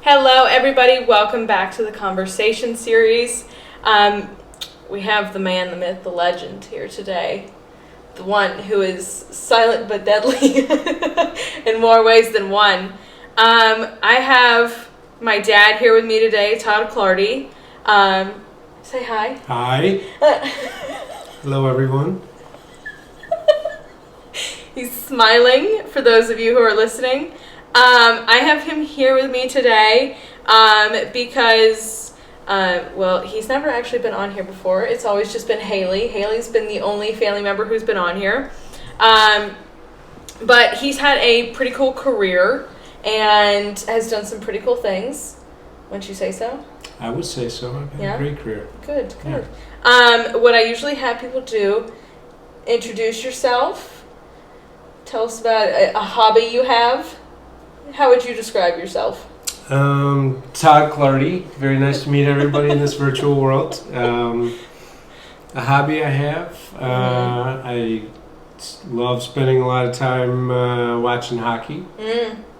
Hello everybody, welcome back to the conversation series. We have the man, the myth, the legend here today. The one who is silent but deadly in more ways than one. I have my dad here with me today, Todd Clardy. Say hi. Hi. Hello everyone. He's smiling for those of you who are listening. I have him here with me today because, he's never actually been on here before. It's always just been Haley. Haley's been the only family member who's been on here. But he's had a pretty cool career and has done some pretty cool things. Wouldn't you say so? I would say so. I've had a great career. Good. Yeah. What I usually have people do, introduce yourself, tell us about a hobby you have. How would you describe yourself? Todd Clardy. Very nice to meet everybody in this virtual world. A hobby I have. I love spending a lot of time watching hockey.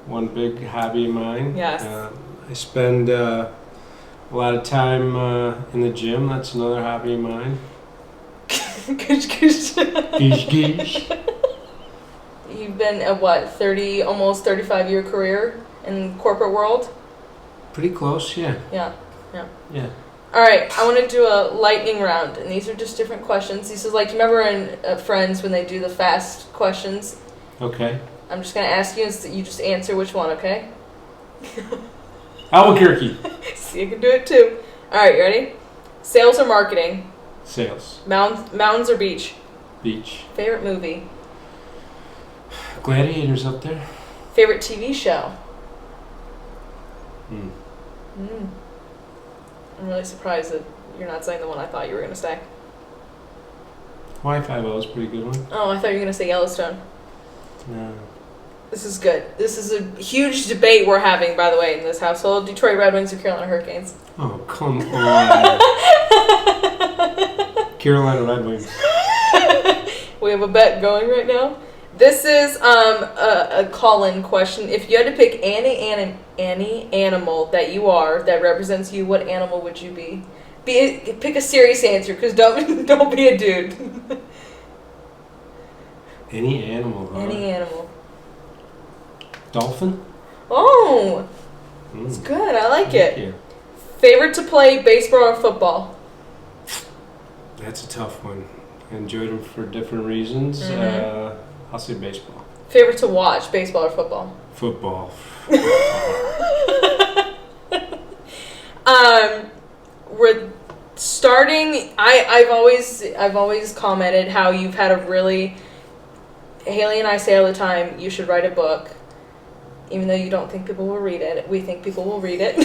One big hobby of mine. Yes. I spend a lot of time in the gym. That's another hobby of mine. Goosh, goosh. Goosh, goosh. You've been a almost 35-year career in the corporate world? Pretty close, yeah. Yeah. All right, I want to do a lightning round, and these are just different questions. This is like, remember in Friends when they do the fast questions? Okay. I'm just going to ask you, and you just answer which one, okay? Albuquerque. See, you can do it too. All right, you ready? Sales or marketing? Sales. Mountains or beach? Beach. Favorite movie? Gladiators up there. Favorite TV show? I'm really surprised that you're not saying the one I thought you were going to say. Y-5O is a pretty good one. Oh, I thought you were going to say Yellowstone. No. This is good. This is a huge debate we're having, by the way, in this household. Detroit Red Wings or Carolina Hurricanes? Oh, come on. Carolina Red Wings. We have a bet going right now. This is a call-in question. If you had to pick any animal that you are that represents you, what animal would you be? Pick a serious answer, because don't be a dude. Any animal, huh? Any animal. Dolphin? Oh, it's good. I like it. Thank you. Favorite to play, baseball or football? That's a tough one. I enjoyed them for different reasons. I'll say baseball. Favorite to watch, baseball or football? Football. We're starting. I've always commented how you've had a really. Haley and I say all the time, you should write a book. Even though you don't think people will read it, we think people will read it.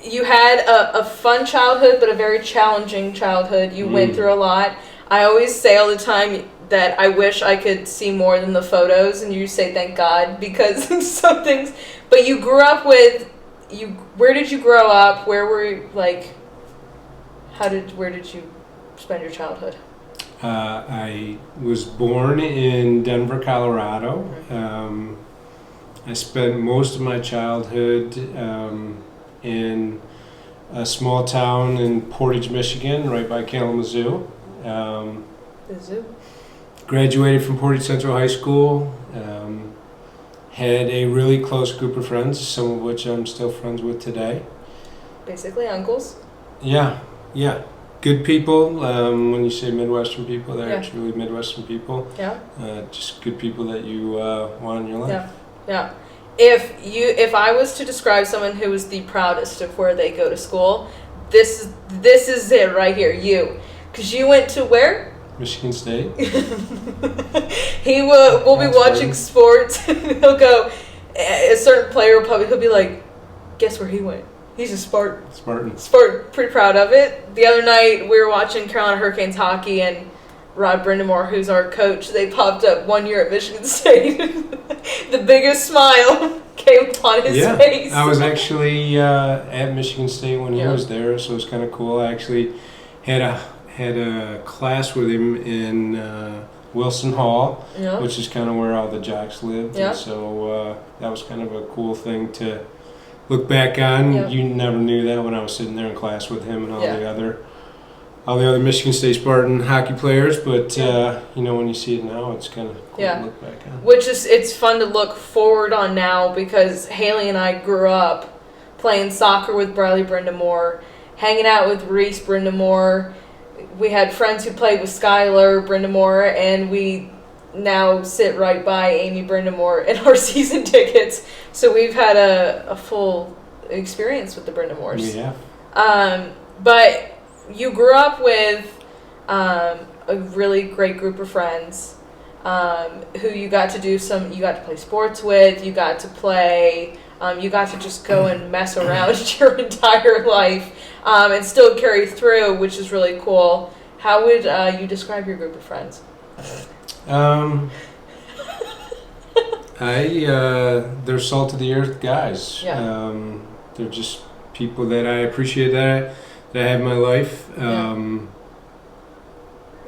You had a fun childhood, but a very challenging childhood. You went through a lot. I always say all the time that I wish I could see more than the photos, and you say thank God, because some things. But you grew up with where did you grow up? Where were you, like? Where did you spend your childhood? I was born in Denver, Colorado. I spent most of my childhood in a small town in Portage, Michigan, right by Kalamazoo. The zoo. Graduated from Portage Central High School. Had a really close group of friends, some of which I'm still friends with today. Basically, uncles. Yeah. Good people. When you say Midwestern people, they're truly Midwestern people. Yeah. Just good people that you want in your life. Yeah. If I was to describe someone who is the proudest of where they go to school, this is it right here. You, because you went to where? Michigan State. We'll be watching sports. He'll go. A certain player he'll be like, guess where he went? He's a Spartan. Pretty proud of it. The other night we were watching Carolina Hurricanes hockey, and Rod Brindamore, who's our coach, they popped up 1 year at Michigan State. The biggest smile came upon his face. I was actually at Michigan State when he was there, so it was kind of cool. I actually had a class with him in Wilson Hall, Yeah. which is kind of where all the jocks lived. Yeah. And so that was kind of a cool thing to look back on. Yeah. You never knew that when I was sitting there in class with him and all Yeah. the other Michigan State Spartan hockey players. But when you see it now, it's kind of cool to look back on. Which is, it's fun to look forward on now because Haley and I grew up playing soccer with Briley Brindamore, hanging out with Reese Brindamore. We had friends who played with Skylar Brindamore, and we now sit right by Amy Brindamore in our season tickets. So we've had a full experience with the Brindamores. Yeah. But you grew up with a really great group of friends who you got to play sports with, you got to play, you got to just go and mess around your entire life and still carry through, which is really cool. How would you describe your group of friends? They're salt of the earth guys. Yeah. They're just people that I appreciate that I have in my life.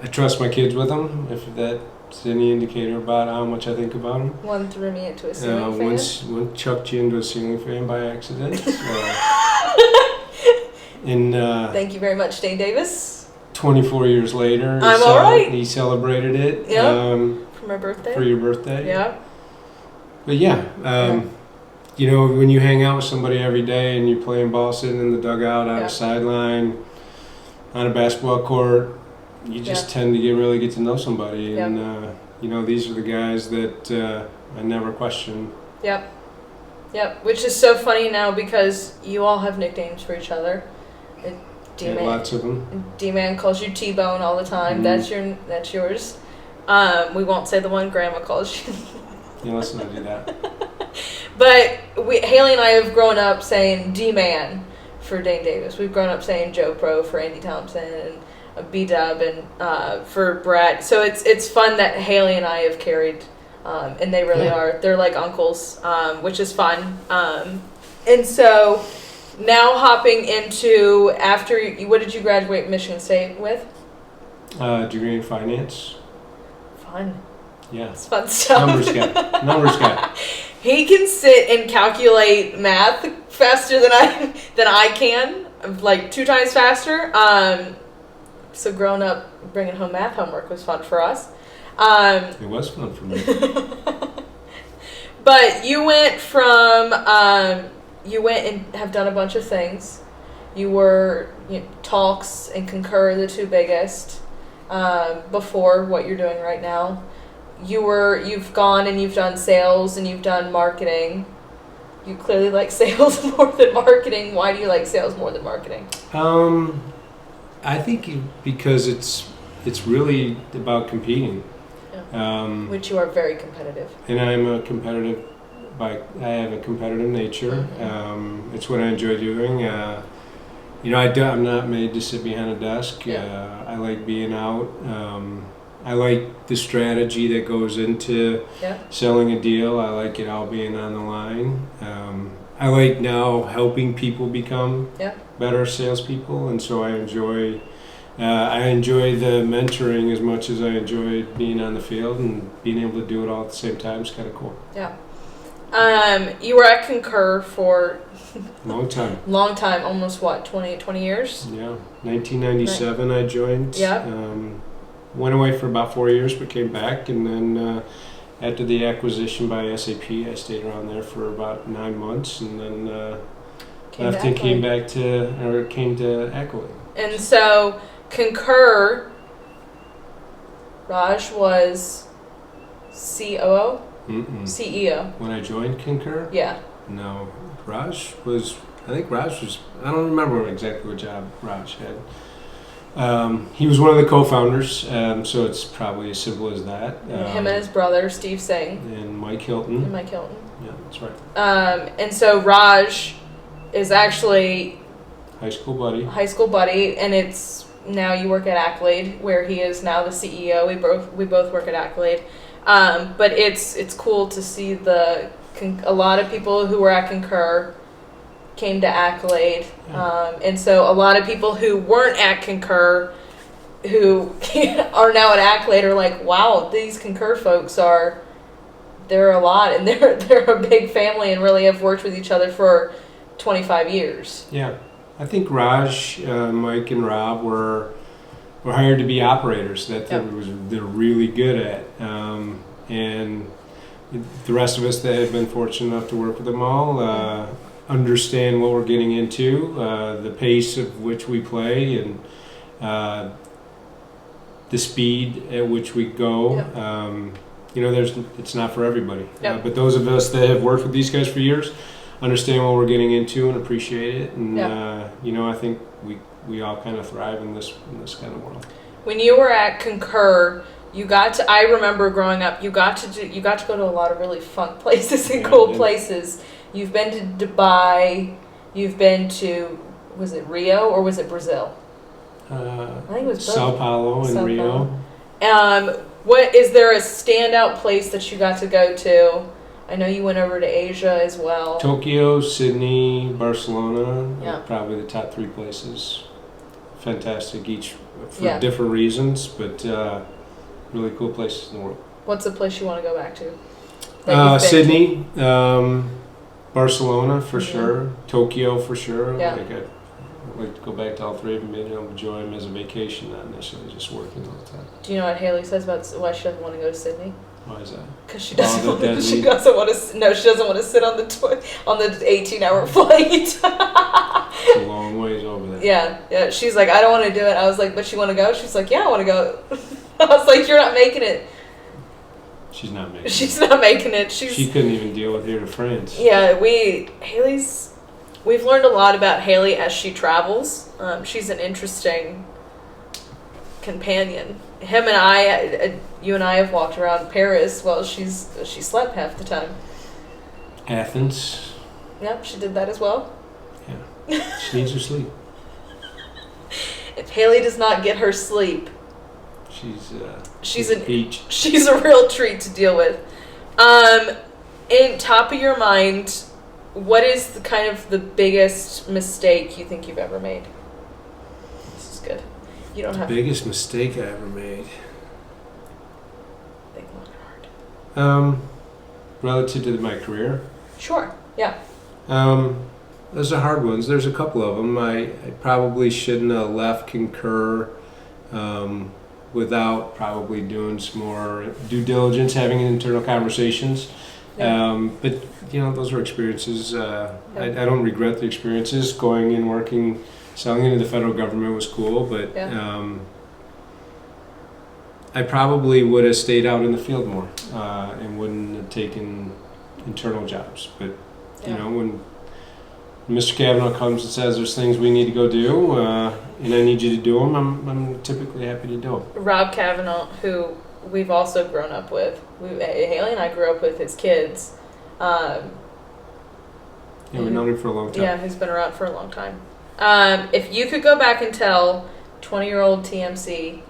I trust my kids with them, if that's any indicator about how much I think about them. One threw me into a ceiling fan. One chucked you into a ceiling fan by accident. Thank you very much, Dane Davis. 24 years later, I'm all right. He celebrated it. For my birthday. For your birthday. Yeah. But when you hang out with somebody every day and you're playing ball sitting in the dugout on a sideline, on a basketball court, you just tend to really get to know somebody. And, these are the guys that I never question. Yep. Which is so funny now because you all have nicknames for each other. D-Man, lots of them. D-Man calls you T-Bone all the time. Mm-hmm. That's yours. We won't say the one Grandma calls you. Yeah, let's not do that. But Haley and I have grown up saying D-Man for Dane Davis. We've grown up saying Joe Pro for Andy Thompson and B-Dub and for Brett. So it's fun that Haley and I have carried, and they really are. They're like uncles, which is fun. And so now hopping into what did you graduate Michigan State with? Degree in finance. Fun. Yeah. It's fun stuff. Numbers guy. He can sit and calculate math faster than I can, like 2 times faster. So growing up, bringing home math homework was fun for us. It was fun for me. But you went and have done a bunch of things. You were Talks and Concur, the 2 biggest, before what you're doing right now. You've gone and you've done sales and you've done marketing. You clearly like sales more than marketing. Why do you like sales more than marketing? I think because it's really about competing. Yeah. Which you are very competitive. And I have a competitive nature. Mm-hmm. It's what I enjoy doing. I'm not made to sit behind a desk. Yeah. I like being out. I like the strategy that goes into selling a deal. I like it all being on the line. I like now helping people become better salespeople, and so I enjoy the mentoring as much as I enjoy being on the field, and being able to do it all at the same time is kind of cool. Yeah. You were at Concur for long time, almost 20 years? Yeah, 1997 I joined. Yeah. Went away for about 4 years, but came back, and then after the acquisition by SAP, I stayed around there for about 9 months, and then left and came to Accolade. And so Concur, Raj was COO? Mm-mm. CEO. When I joined Concur? Yeah. No, I don't remember exactly what job Raj had. He was one of the co-founders, so it's probably as simple as that. Him and his brother, Steve Singh. And Mike Hilton. Yeah, that's right. And so Raj is actually high school buddy, and it's now you work at Accolade, where he is now the CEO. We both work at Accolade. But it's cool to see a lot of people who were at Concur came to Accolade. And so a lot of people who weren't at Concur, who are now at Accolade are like, wow, these Concur folks they're a lot, and they're a big family and really have worked with each other for 25 years. Yeah. I think Raj, Mike, and Rob were hired to be operators that they're really good at. And the rest of us that have been fortunate enough to work with them all understand what we're getting into, the pace of which we play, and the speed at which we go. It's not for everybody. But those of us that have worked with these guys for years understand what we're getting into and appreciate it. And I think we all kind of thrive in this kind of world. When you were at Concur, I remember growing up, you got to go to a lot of really fun places and cool places. You've been to Dubai, you've been to, was it Rio or was it Brazil? I think it was Sao Paulo and Rio. What is there a standout place that you got to go to? I know you went over to Asia as well. Tokyo, Sydney, Barcelona, probably the top 3 places. Fantastic, each for different reasons, but really cool places in the world. What's the place you want to go back to? Sydney, Barcelona for sure, Tokyo for sure. I'd like to go back to all 3 of them and enjoy them as a vacation, not necessarily just working all the time. Do you know what Haley says about why she doesn't want to go to Sydney? Why is that? Because she doesn't want to sit on the 18-hour flight. It's a long ways over there. Yeah. She's like, I don't want to do it. I was like, but you want to go? She's like, yeah, I want to go. I was like, you're not making it. She's not making it. She's not making it. She couldn't even deal with here to France. Yeah, we've learned a lot about Haley as she travels. She's an interesting companion. You and I have walked around Paris while she slept half the time. Athens. Yep, she did that as well. Yeah, she needs her sleep. If Haley does not get her sleep, she's a peach. She's a real treat to deal with. In top of your mind, what is the biggest mistake you think you've ever made? This is good. You don't have biggest mistake I ever made. Think long and hard. Relative to my career. Sure. Yeah. Those are hard ones. There's a couple of them. I probably shouldn't have left Concur without probably doing some more due diligence, having internal conversations. Yeah. But those were experiences. I don't regret the experiences. Going and working, selling into the federal government was cool, but I probably would have stayed out in the field more and wouldn't have taken internal jobs. But when Mr. Kavanaugh comes and says there's things we need to go do, and I need you to do them, I'm typically happy to do them. Rob Kavanaugh, who we've also grown up with. Haley and I grew up with his kids. We've known him for a long time. Yeah, he's been around for a long time. If you could go back and tell 20-year-old TMC,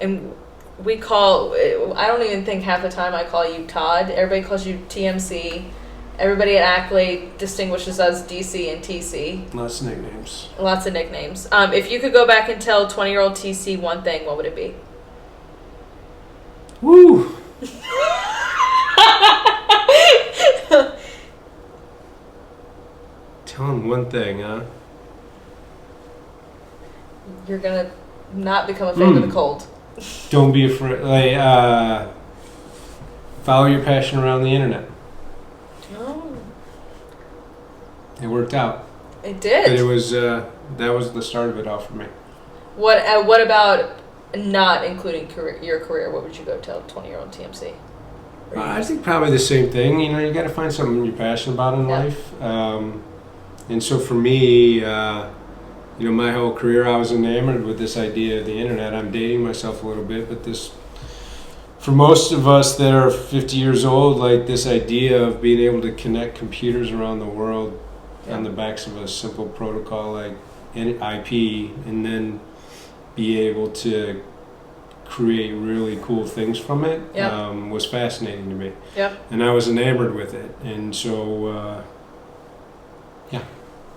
and I don't even think half the time I call you Todd. Everybody calls you TMC. Everybody at Accolade distinguishes us DC and TC. Lots of nicknames. Lots of nicknames. If you could go back and tell 20-year-old TC one thing, what would it be? Woo! Tell him one thing, huh? You're gonna not become a fan of the cold. Don't be afraid. Follow your passion around the internet. Oh. It worked out. It did. But it was that was the start of it all for me. What about not including your career? What would you go tell 20-year-old TMC? I think probably the same thing. You got to find something you're passionate about in life. And so for me, my whole career, I was enamored with this idea of the internet. I'm dating myself a little bit, but for most of us that are 50 years old, like this idea of being able to connect computers around the world on the backs of a simple protocol like IP, and then be able to create really cool things from it was fascinating to me. Yep. And I was enamored with it. And so,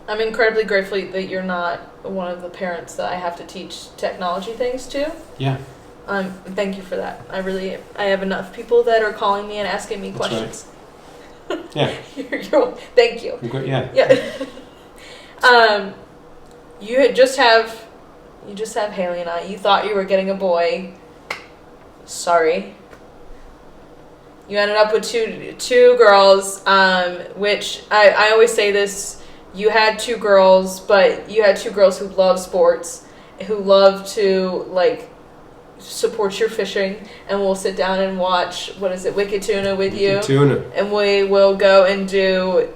I'm incredibly grateful that you're not one of the parents that I have to teach technology things to. Yeah. Thank you for that. I have enough people that are calling me and asking me questions. Right. Yeah. Thank you. Okay, yeah. Yeah. You just have Haley and I. You thought you were getting a boy. Sorry. You ended up with two girls, which I always say this. You had two girls, but you had two girls who love sports, who love to, like, support your fishing, and we'll sit down and watch, Wicked Tuna with you. Tuna. And we will go and do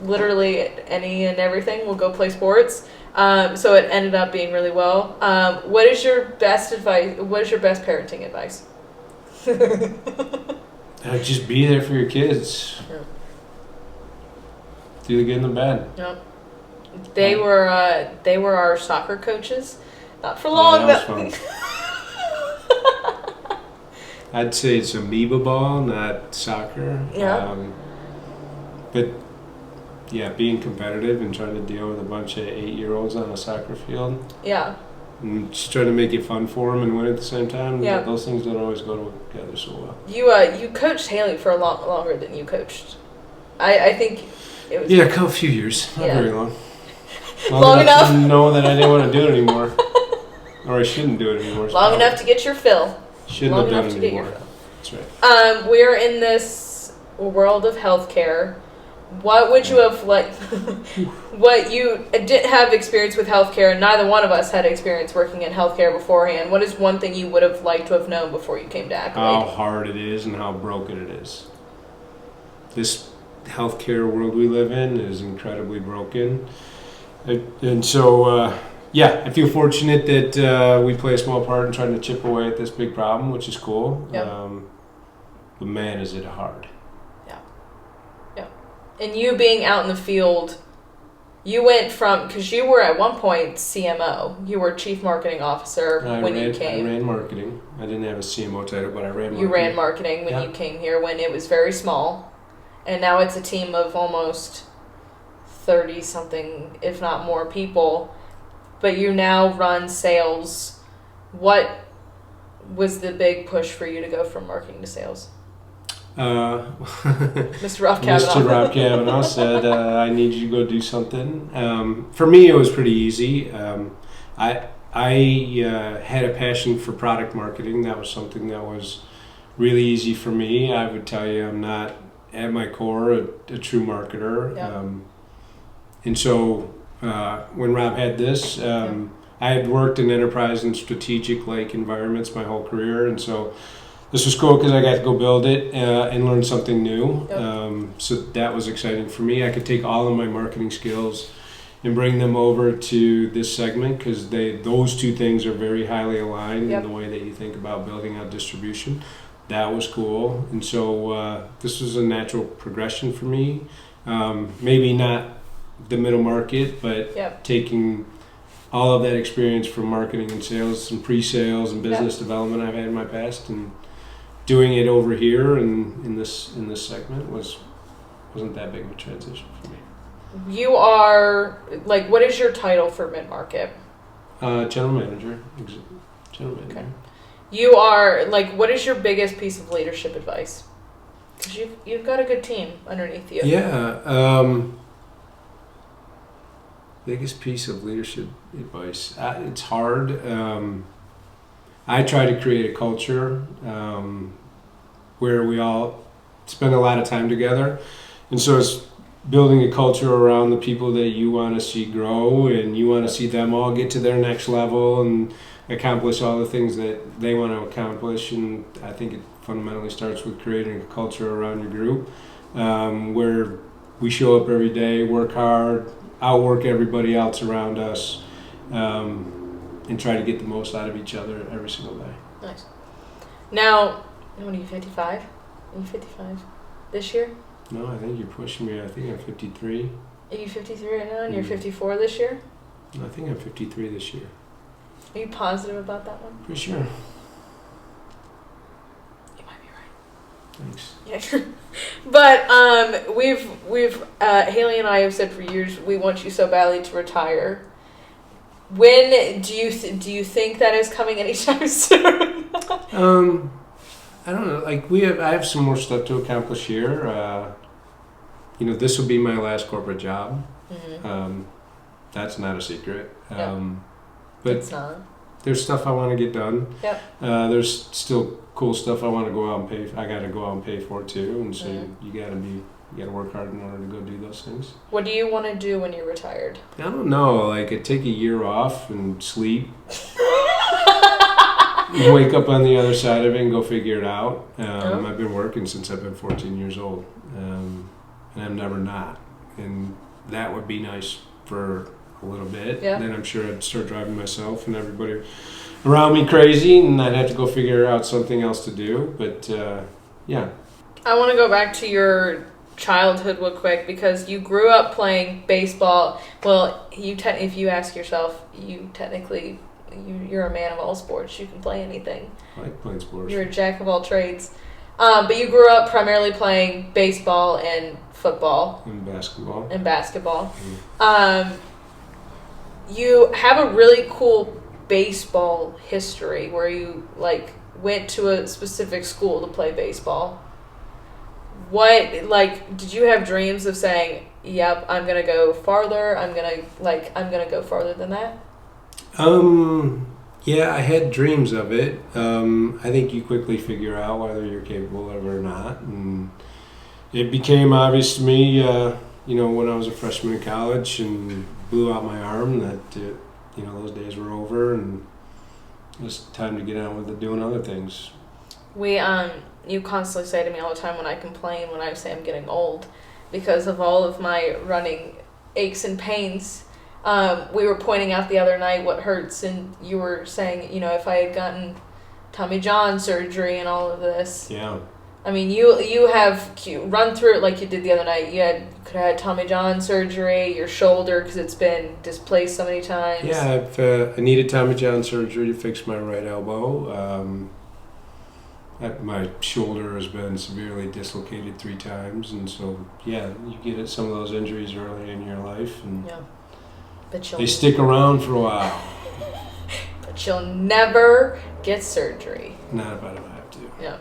literally any and everything. We'll go play sports. So it ended up being really well. What is your best advice? What is your best parenting advice? Just be there for your kids. Yeah. Do the good and the bad. Yep. They were our soccer coaches. Not for long. Yeah, that was fun. I'd say it's amoeba ball, not soccer. Yeah. But yeah, being competitive and trying to deal with a bunch of 8-year-olds on a soccer field. Yeah. And just trying to make it fun for them and win at the same time. Yeah. Those things don't always go together so well. You coached Haley for a lot longer than you coached. I think it was. Yeah, a few years. Not very long. Long enough to know that I didn't want to do it anymore. Or I shouldn't do it anymore. Long enough to get your fill. Shouldn't Long have enough done to it get your anymore. fill. That's right. We're in this world of healthcare. What would you have liked? What you didn't have experience with healthcare. Neither one of us had experience working in healthcare beforehand. What is one thing you would have liked to have known before you came to Accolade? How hard it is and how broken it is. This healthcare world we live in is incredibly broken. And so, I feel fortunate that we play a small part in trying to chip away at this big problem, which is cool. Yep. But man, is it hard. And you being out in the field, you went from, because you were at one point CMO. You were Chief Marketing Officer you came. I ran marketing. I didn't have a CMO title, but I ran marketing. You ran marketing when you came here, when it was very small. And now it's a team of almost 30-something, if not more people. But you now run sales. What was the big push for you to go from marketing to sales? Mr. Rob Kavanaugh. Mr. Rob Kavanaugh said, I need you to go do something. For me, it was pretty easy. I had a passion for product marketing. That was something that was really easy for me. I would tell you I'm not, at my core, a true marketer. Yeah. And so when Rob had this, I had worked in enterprise and strategic environments my whole career. And so this was cool because I got to go build it and learn something new. Yep. So that was exciting for me. I could take all of my marketing skills and bring them over to this segment because those two things are very highly aligned in the way that you think about building out distribution. That was cool. And so this was a natural progression for me. Maybe not the middle market, but taking all of that experience from marketing and sales and pre-sales and business development I've had in my past and doing it over here and in this segment wasn't that big of a transition for me. You are, what is your title for mid-market? General manager. General manager. Okay. You are, what is your biggest piece of leadership advice? Because you've got a good team underneath you. Yeah. Biggest piece of leadership advice. It's hard. I try to create a culture where we all spend a lot of time together. And so it's building a culture around the people that you want to see grow and you want to see them all get to their next level and accomplish all the things that they want to accomplish. And I think it fundamentally starts with creating a culture around your group where we show up every day, work hard, outwork everybody else around us, and try to get the most out of each other every single day. Nice. Now, what are you, 55? Are you 55 this year? No, I think you're pushing me. I think I'm 53. Are you 53 right now and you're 54 this year? No, I think I'm 53 this year. Are you positive about that one? Pretty sure. You might be right. Thanks. Yeah. But we've Haley and I have said for years we want you so badly to retire. When do you think that is coming anytime soon? I don't know. Like I have some more stuff to accomplish here. This will be my last corporate job. Mm-hmm. That's not a secret. Yep. But it's not. There's stuff I want to get done. Yep. There's still cool stuff I want to go out and pay. I got to go out and pay for too. And so you got to work hard in order to go do those things. What do you want to do when you're retired? I don't know. Like I'd take a year off and sleep. Wake up on the other side of it and go figure it out. I've been working since I've been 14 years old, and I'm never not. And that would be nice for a little bit. Yeah. Then I'm sure I'd start driving myself and everybody around me crazy, and I'd have to go figure out something else to do. But yeah. I want to go back to your childhood real quick because you grew up playing baseball. Well, if you ask yourself, you're a man of all sports. You can play anything. I like playing sports. You're a jack of all trades. But you grew up primarily playing baseball and football. And basketball. Mm. You have a really cool baseball history where you went to a specific school to play baseball. Did you have dreams of saying, "Yep, I'm gonna go farther. I'm gonna go farther than that"? Yeah, I had dreams of it. I think you quickly figure out whether you're capable of it or not. And it became obvious to me, when I was a freshman in college and blew out my arm that, those days were over and it was time to get on with doing other things. You constantly say to me all the time when I complain, when I say I'm getting old, because of all of my running aches and pains. We were pointing out the other night what hurts, and you were saying, if I had gotten Tommy John surgery and all of this. Yeah. I mean, you have run through it like you did the other night. Could have had Tommy John surgery, your shoulder, because it's been displaced so many times. Yeah, I needed Tommy John surgery to fix my right elbow. My shoulder has been severely dislocated 3 times, and so, yeah, you get some of those injuries early in your life, and yeah. They stick around for a while. But you'll never get surgery. Not if I don't have to. Yeah.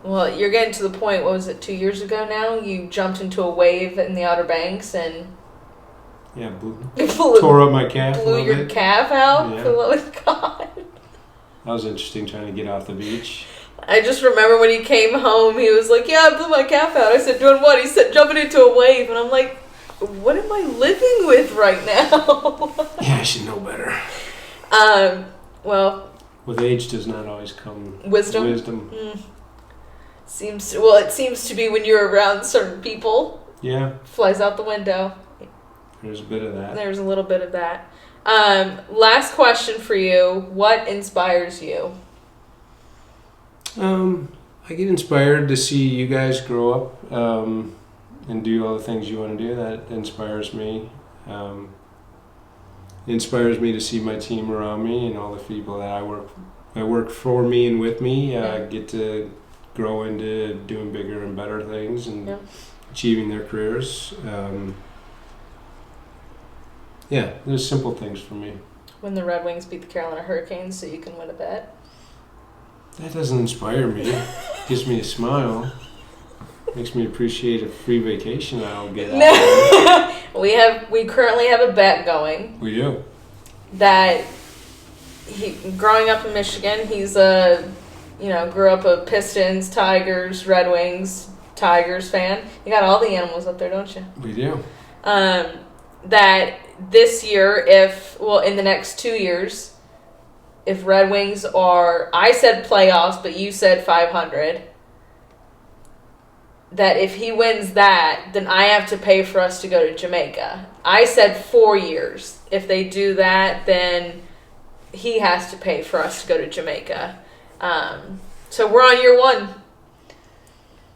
Well, you're getting to the point, what was it, 2 years ago now? You jumped into a wave in the Outer Banks and... Yeah, tore up my calf. Blew your calf out? Yeah. For the love of God. That was interesting, trying to get off the beach. I just remember when he came home, he was like, yeah, I blew my calf out. I said, doing what? He said, jumping into a wave. And I'm like, what am I living with right now? Yeah, I should know better. Well... With age does not always come... Wisdom? Wisdom. It seems to be when you're around certain people. Yeah. Flies out the window. There's a bit of that. There's a little bit of that. Last question for you. What inspires you? I get inspired to see you guys grow up and do all the things you want to do. That inspires me. It inspires me to see my team around me and all the people that I work for me and with me get to grow into doing bigger and better things and achieving their careers. There's simple things for me. When the Red Wings beat the Carolina Hurricanes so you can win a bet? That doesn't inspire me. It gives me a smile. Makes me appreciate a free vacation I'll get out of. We currently have a bet going. We do. That growing up in Michigan, he's grew up a Pistons, Tigers, Red Wings, Tigers fan. You got all the animals up there, don't you? We do. That this year, in the next 2 years, if Red Wings are, I said playoffs, but you said 500, that if he wins that, then I have to pay for us to go to Jamaica. I said 4 years. If they do that, then he has to pay for us to go to Jamaica. So we're on year 1.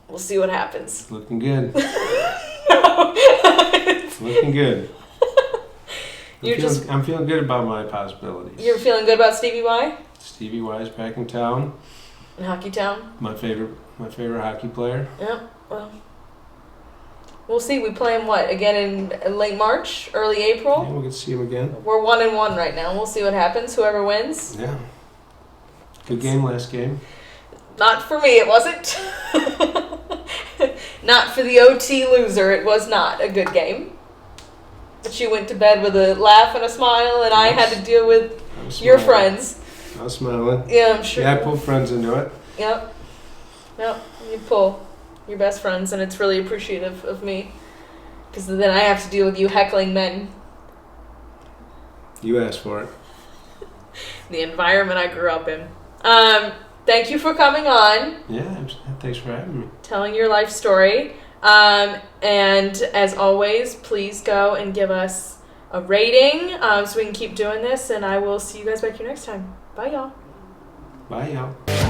We'll see what happens. Looking good. It's looking good. I'm feeling good about my possibilities. You're feeling good about Stevie Y? Stevie Y is back in town. In Hockey Town? My favorite hockey player. Yeah, well, we'll see. We play him again in late March, early April. Yeah, we'll get to see him again. We're 1-1 right now. We'll see what happens. Whoever wins. Yeah. Good game last game. Not for me, it wasn't. Not for the OT loser. It was not a good game. But she went to bed with a laugh and a smile, and I had to deal with your friends. I was smiling. Yeah, I'm sure. Yeah, I pulled friends into it. Yep. You pull your best friends, and it's really appreciative of me. Because then I have to deal with you heckling men. You asked for it. The environment I grew up in. Thank you for coming on. Yeah, thanks for having me. Telling your life story. And as always, please go and give us a rating so we can keep doing this. And I will see you guys back here next time. Bye, y'all. Bye, y'all.